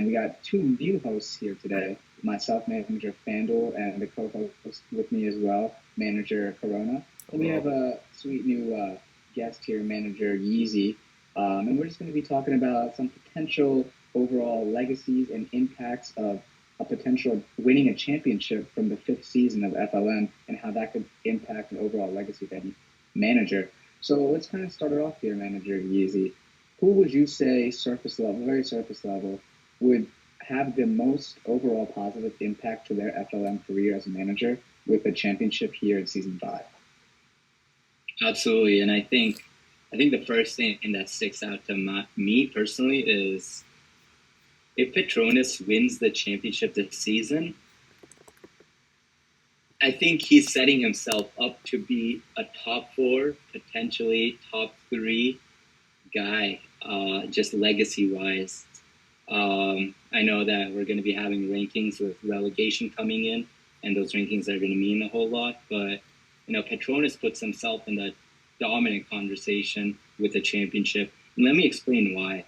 And we got two new hosts here today. Myself, Manager Fandle, and the co-host with me as well, Manager Corona. And we have Hello. a sweet new guest here, Manager Yeezy. And we're just going to be talking about some potential overall legacies and impacts of a potential winning a championship from the fifth season of FLM and how that could impact an overall legacy of any manager. So let's kind of start it off here, Manager Yeezy. Who would you say, surface level, very surface level, would have the most overall positive impact to their FLM career as a manager with a championship here in season 5? Absolutely, and I think the first thing that sticks out to me personally is if Petronas wins the championship this season, I think he's setting himself up to be a top 4, potentially top 3 guy, just legacy-wise. I know that we're going to be having rankings with relegation coming in, and those rankings are going to mean a whole lot. But Petronas puts himself in the dominant conversation with a championship. And let me explain why.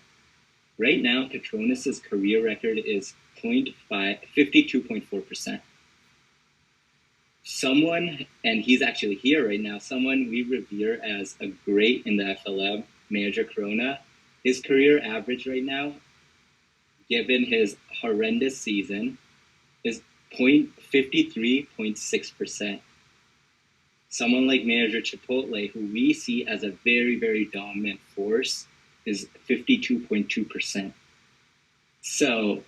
Right now, Petronas' career record is 52.4%. Someone, and he's actually here right now, someone we revere as a great in the FLM, Manager Corona, his career average right now, given his horrendous season, is 53.6%. Someone like Manager Chipotle, who we see as a very, very dominant force, is 52.2%. So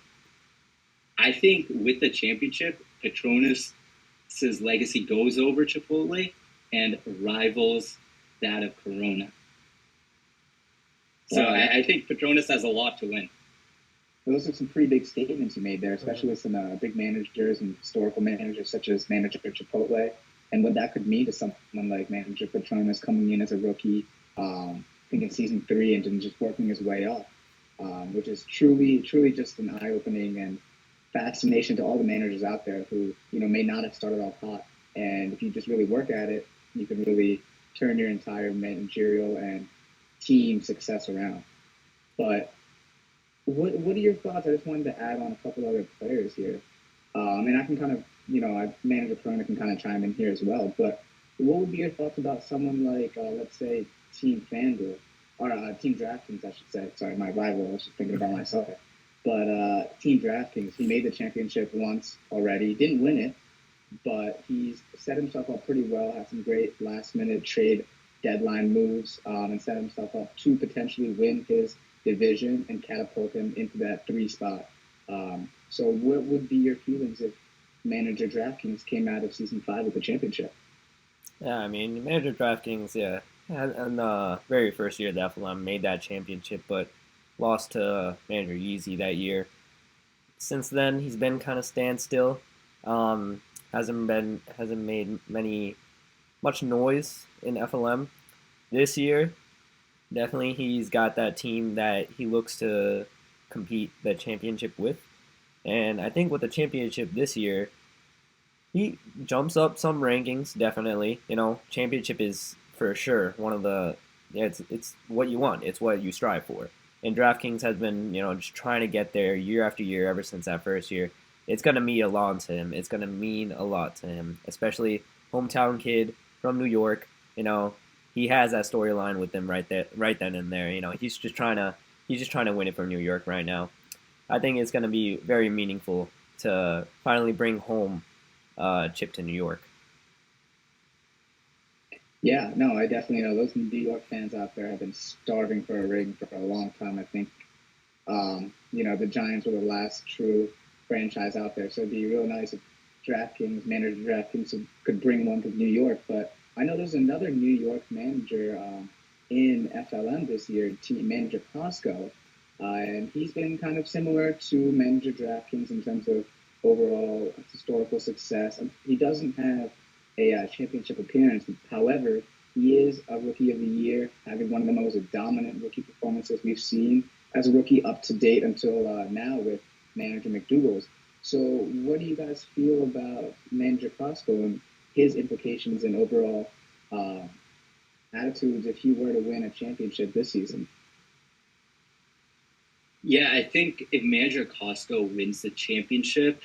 I think with the championship, Petronas' legacy goes over Chipotle and rivals that of Corona. So I think Petronas has a lot to win. Those are some pretty big statements you made there, especially with some big managers and historical managers such as Manager Chipotle, and what that could mean to someone like Manager Petronas coming in as a rookie, I think in season 3, and then just working his way up, which is truly just an eye-opening and fascination to all the managers out there who may not have started off hot. And if you just really work at it, you can really turn your entire managerial and team success around. But what are your thoughts? I just wanted to add on a couple other players here. And I can kind of, Manager Corona can kind of chime in here as well. But what would be your thoughts about someone like, let's say, Team FanDuel, or Team DraftKings, I should say. Sorry, my rival. I was just thinking about myself. But Team DraftKings, he made the championship once already. Didn't win it, but he's set himself up pretty well. Had some great last-minute trade deadline moves, and set himself up to potentially win his division and catapult him into that 3 spot. So what would be your feelings if Manager DraftKings came out of season 5 with the championship? Yeah, I mean, Manager DraftKings, yeah, in the very first year of the FLM made that championship, but lost to Manager Yeezy that year. Since then, he's been kind of standstill. Hasn't made much noise in FLM. This year, definitely he's got that team that he looks to compete the championship with. And I think with the championship this year, he jumps up some rankings, definitely. Championship is for sure one of the, yeah, it's what you want. It's what you strive for. And DraftKings has been, just trying to get there year after year ever since that first year. It's going to mean a lot to him. It's going to mean a lot to him, especially hometown kid from New York. He has that storyline with them right then and there. He's just trying to win it from New York right now. I think it's going to be very meaningful to finally bring home chip to New York. Yeah, no, I definitely know those New York fans out there have been starving for a ring for a long time. I think, the Giants were the last true franchise out there, so it'd be real nice if Manager DraftKings could bring one to New York. But I know there's another New York manager in FLM this year, Team Manager Costco, and he's been kind of similar to Manager DraftKings in terms of overall historical success. He doesn't have a championship appearance. However, he is a Rookie of the Year, having one of the most dominant rookie performances we've seen as a rookie up to date until now with Manager McDougal's. So what do you guys feel about Manager Costco and his implications and overall attitudes if he were to win a championship this season? Yeah, I think if manager Costco wins the championship,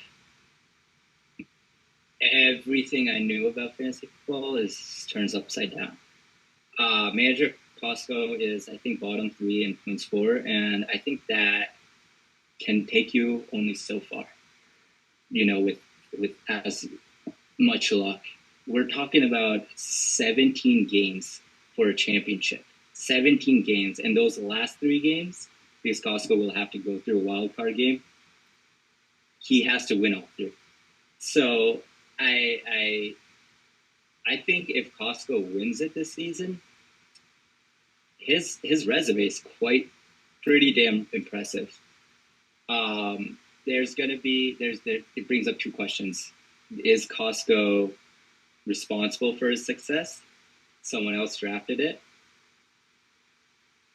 everything I knew about fantasy football is turns upside down. Manager Costco is, I think, bottom 3 in points score, and I think that can take you only so far. With as much luck. We're talking about 17 games for a championship. 17 games, and those last 3 games, because Costco will have to go through a wild card game, he has to win all 3. So I think if Costco wins it this season, his resume is pretty damn impressive. It brings up 2 questions. Is Costco responsible for his success? Someone else drafted it.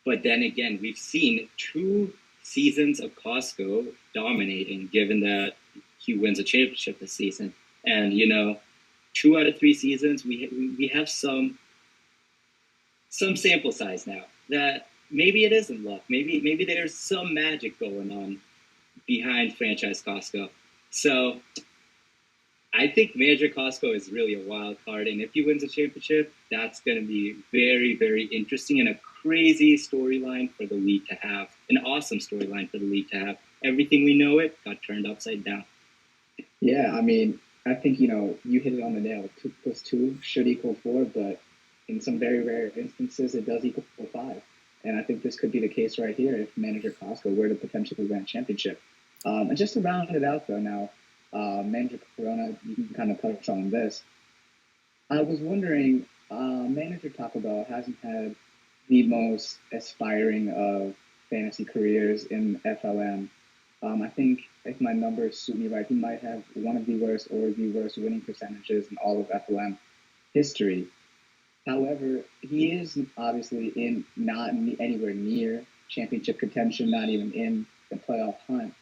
But then again, we've seen 2 seasons of Costco dominating, given that he wins a championship this season. And 2 out of 3 seasons, we have some sample size now that maybe it isn't luck. Maybe there's some magic going on behind franchise Costco. So I think manager Costco is really a wild card, and if he wins a championship, that's going to be very, very interesting and a crazy storyline for the league to have. An awesome storyline for the league to have. Everything we know it got turned upside down. Yeah, I mean, I think, you hit it on the nail. 2 plus 2 should equal 4, but in some very rare instances, it does equal 5. And I think this could be the case right here if manager Costco were to potentially win a championship. And just to round it out, though, now, manager Corona, you can kind of touch on this. I was wondering, manager Taco Bell hasn't had the most aspiring of fantasy careers in FLM. I think if my numbers suit me right, he might have one of the worst or the worst winning percentages in all of FLM history. However, he is obviously not anywhere near championship contention, not even in the playoff hunt.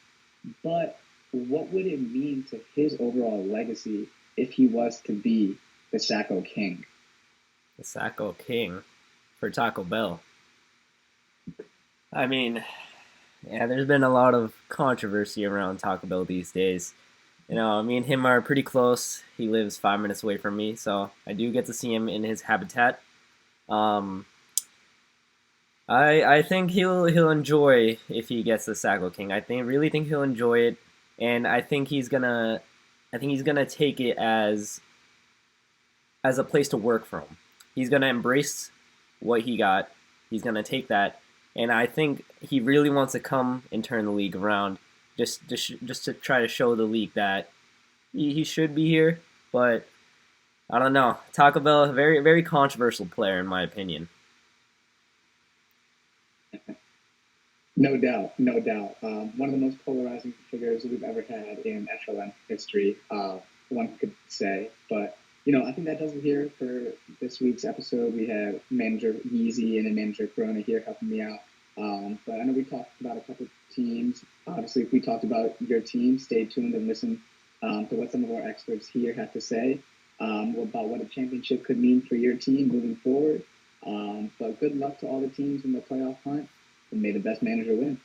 But what would it mean to his overall legacy if he was to be the Sacco King? The Sacco King for Taco Bell. I mean, yeah, there's been a lot of controversy around Taco Bell these days. Me and him are pretty close. He lives 5 minutes away from me, so I do get to see him in his habitat. Um, I think he'll enjoy if he gets the Sacco King. Really think he'll enjoy it, and I think he's gonna take it as a place to work for him. He's gonna embrace what he got. He's gonna take that, and I think he really wants to come and turn the league around, just to try to show the league that he should be here. But I don't know. Taco Bell, a very, very controversial player in my opinion. No doubt, no doubt. One of the most polarizing figures we've ever had in FLM history, one could say. But, I think that does it here for this week's episode. We have manager Yeezy and manager Corona here helping me out. But I know we talked about a couple of teams. Obviously, if we talked about your team, stay tuned and listen to what some of our experts here have to say about what a championship could mean for your team moving forward. But good luck to all the teams in the playoff hunt, and may the best manager win.